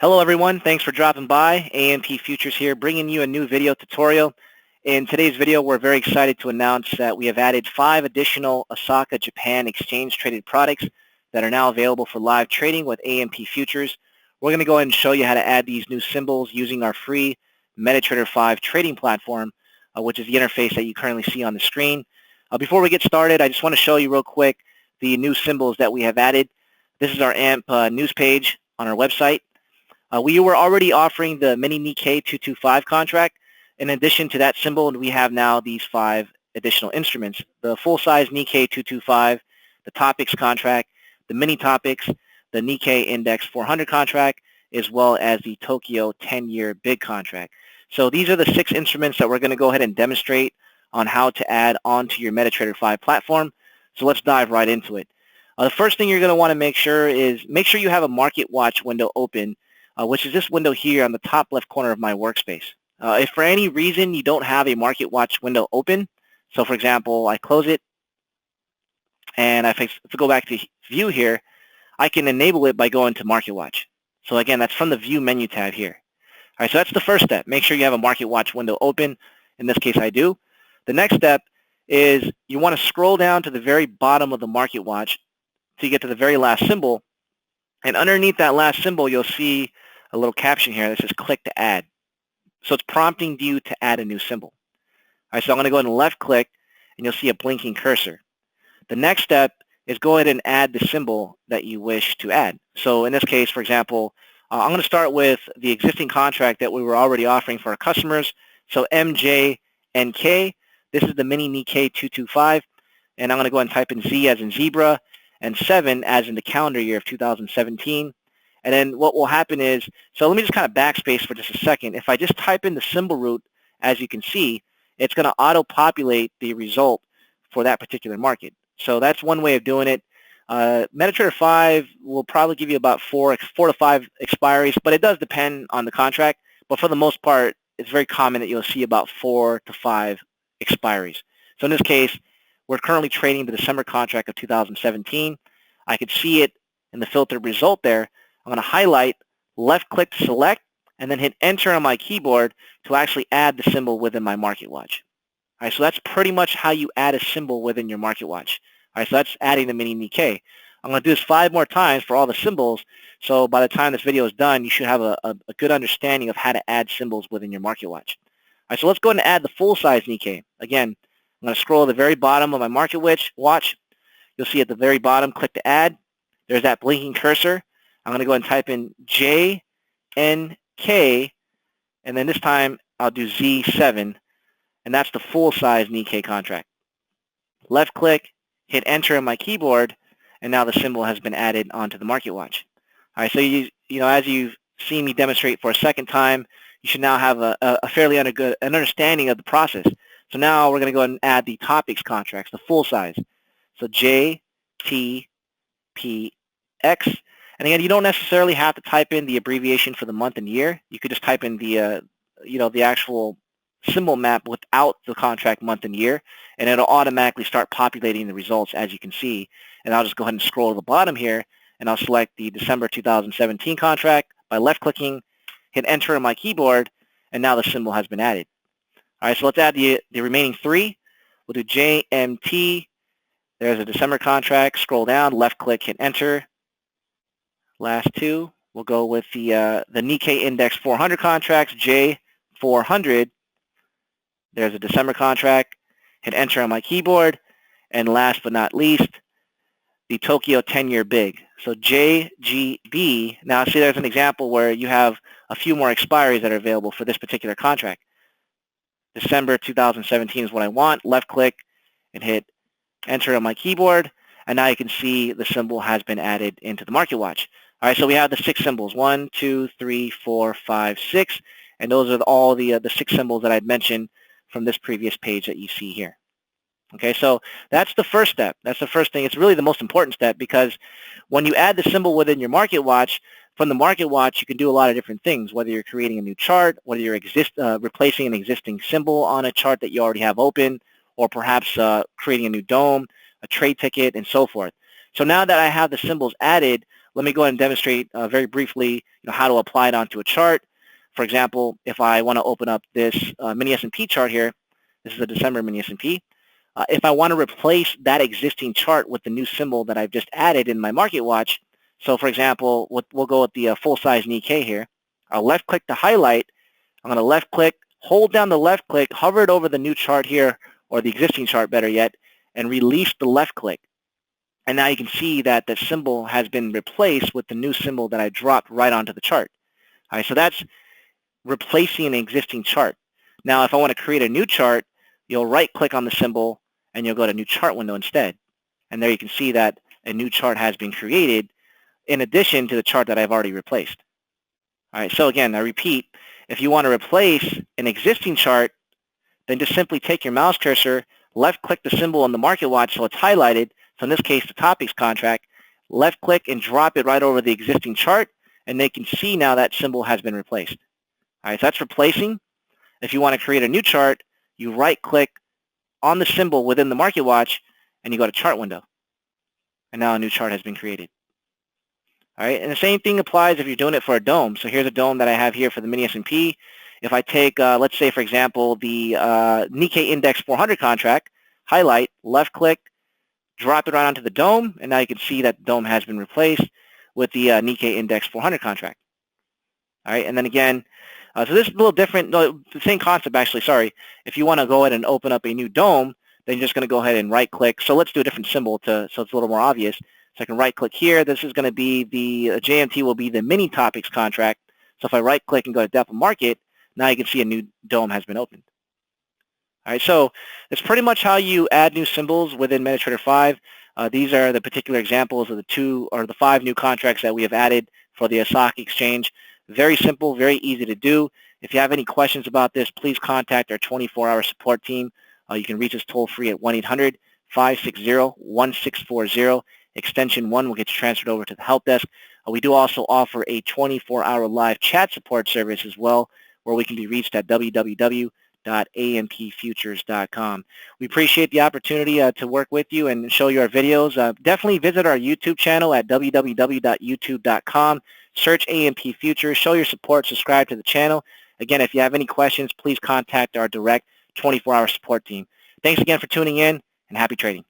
Hello everyone, thanks for dropping by. AMP Futures here, bringing you a new video tutorial. In today's video, we're very excited to announce that we have added 5 additional Osaka, Japan exchange traded products that are now available for live trading with AMP Futures. We're going to go ahead and show you how to add these new symbols using our free MetaTrader 5 trading platform, which is the interface that you currently see on the screen. Before we get started, I just want to show you real quick the new symbols that we have added. This is our AMP news page on our website. We were already offering the Mini Nikkei 225 contract. In addition to that symbol, we have now these 5 additional instruments: the full-size Nikkei 225, the TOPIX contract, the Mini TOPIX, the Nikkei Index 400 contract, as well as the Tokyo 10-year big contract. So these are the 6 instruments that we're going to go ahead and demonstrate on how to add onto your MetaTrader 5 platform. So let's dive right into it. The first thing you're going to want to make sure you have a market watch window open, which is this window here on the top left corner of my workspace. If for any reason you don't have a market watch window open, so for example, I close it, and if I go back to view here, I can enable it by going to market watch. So again, that's from the view menu tab here. All right, so that's the first step. Make sure you have a market watch window open. In this case, I do. The next step is you want to scroll down to the very bottom of the market watch to get to the very last symbol. And underneath that last symbol, you'll see a little caption here that says click to add. So it's prompting you to add a new symbol. All right, so I'm going to go ahead and left click, and you'll see a blinking cursor. The next step is go ahead and add the symbol that you wish to add. So in this case, for example, I'm going to start with the existing contract that we were already offering for our customers. So MJNK, this is the Mini Nikkei 225, and I'm going to go ahead and type in Z as in zebra, and 7 as in the calendar year of 2017. And then what will happen is, so let me just kind of backspace for just a second. If I just type in the symbol root, as you can see, it's going to auto-populate the result for that particular market. So that's one way of doing it. MetaTrader 5 will probably give you about 4 to 5 expiries, but it does depend on the contract. But for the most part, it's very common that you'll see about 4 to 5 expiries. So in this case, we're currently trading the December contract of 2017. I could see it in the filtered result there. I'm going to highlight, left-click to select, and then hit Enter on my keyboard to actually add the symbol within my market watch. All right, so that's pretty much how you add a symbol within your market watch. All right, so that's adding the Mini Nikkei. I'm going to do this 5 more times for all the symbols, so by the time this video is done, you should have a good understanding of how to add symbols within your market watch. All right, so let's go ahead and add the full-size Nikkei. Again, I'm going to scroll to the very bottom of my market watch. You'll see at the very bottom, click to add. There's that blinking cursor. I'm going to go ahead and type in JNK, and then this time I'll do Z7, and that's the full-size Nikkei contract. Left-click, hit Enter on my keyboard, and now the symbol has been added onto the market watch. All right, so as you've seen me demonstrate for a second time, you should now have a fairly good understanding of the process. So now we're going to go ahead and add the TOPIX contracts, the full size. So JPX. And again, you don't necessarily have to type in the abbreviation for the month and year. You could just type in the the actual symbol map without the contract month and year, and it'll automatically start populating the results, as you can see. And I'll just go ahead and scroll to the bottom here, and I'll select the December 2017 contract by left-clicking, hit Enter on my keyboard, and now the symbol has been added. All right, so let's add the remaining 3. We'll do JMT. There's a December contract. Scroll down, left-click, hit Enter. Last 2, we'll go with the Nikkei Index 400 contracts, J400. There's a December contract. Hit Enter on my keyboard. And last but not least, the Tokyo 10-year big. So JGB. Now, see, there's an example where you have a few more expiries that are available for this particular contract. December 2017 is what I want. Left-click and hit Enter on my keyboard. And now you can see the symbol has been added into the market watch. All right, so we have the 6 symbols, 1, 2, 3, 4, 5, 6, and those are all the 6 symbols that I'd mentioned from this previous page that you see here. Okay, so that's the first step. That's the first thing. It's really the most important step, because when you add the symbol within your market watch, from the market watch, you can do a lot of different things, whether you're creating a new chart, whether you're replacing an existing symbol on a chart that you already have open, or perhaps creating a new DOM, a trade ticket, and so forth. So now that I have the symbols added, let me go ahead and demonstrate very briefly how to apply it onto a chart. For example, if I want to open up this Mini S&P chart here, this is a December Mini S&P. If I want to replace that existing chart with the new symbol that I've just added in my market watch, so for example, we'll go with the full-size Nikkei here. I'll left-click to highlight. I'm going to left-click, hold down the left-click, hover it over the new chart here, or the existing chart better yet, and release the left-click. And now you can see that the symbol has been replaced with the new symbol that I dropped right onto the chart. All right, so that's replacing an existing chart. Now, if I want to create a new chart, you'll right-click on the symbol, and you'll go to New Chart window instead. And there you can see that a new chart has been created in addition to the chart that I've already replaced. All right, so again, I repeat, if you want to replace an existing chart, then just simply take your mouse cursor, left-click the symbol on the market watch so it's highlighted, so in this case, the TOPIX contract, left-click and drop it right over the existing chart, and they can see now that symbol has been replaced. All right, so that's replacing. If you want to create a new chart, you right-click on the symbol within the market watch, and you go to Chart window. And now a new chart has been created. All right, and the same thing applies if you're doing it for a dome. So here's a dome that I have here for the Mini S&P. If I take, let's say, for example, the Nikkei Index 400 contract, highlight, left-click, drop it right onto the dome, and now you can see that the dome has been replaced with the Nikkei Index 400 contract. All right, and then again, so this is a little different, no, the same concept actually, sorry. If you want to go ahead and open up a new dome, then you're just going to go ahead and right-click. So let's do a different symbol so it's a little more obvious. So I can right-click here. This is going to be the JMT will be the Mini TOPIX contract. So if I right-click and go to Depth of Market, now you can see a new dome has been opened. All right, so it's pretty much how you add new symbols within MetaTrader 5. These are the particular examples of the 5 new contracts that we have added for the Osaka Exchange. Very simple, very easy to do. If you have any questions about this, please contact our 24-hour support team. You can reach us toll-free at 1-800-560-1640. Extension 1 will get you transferred over to the help desk. We do also offer a 24-hour live chat support service as well, where we can be reached at www.ampfutures.com. We appreciate the opportunity to work with you and show you our videos. Definitely visit our YouTube channel at www.youtube.com. Search AMP Futures, show your support, subscribe to the channel. Again, if you have any questions, please contact our direct 24-hour support team. Thanks again for tuning in, and happy trading.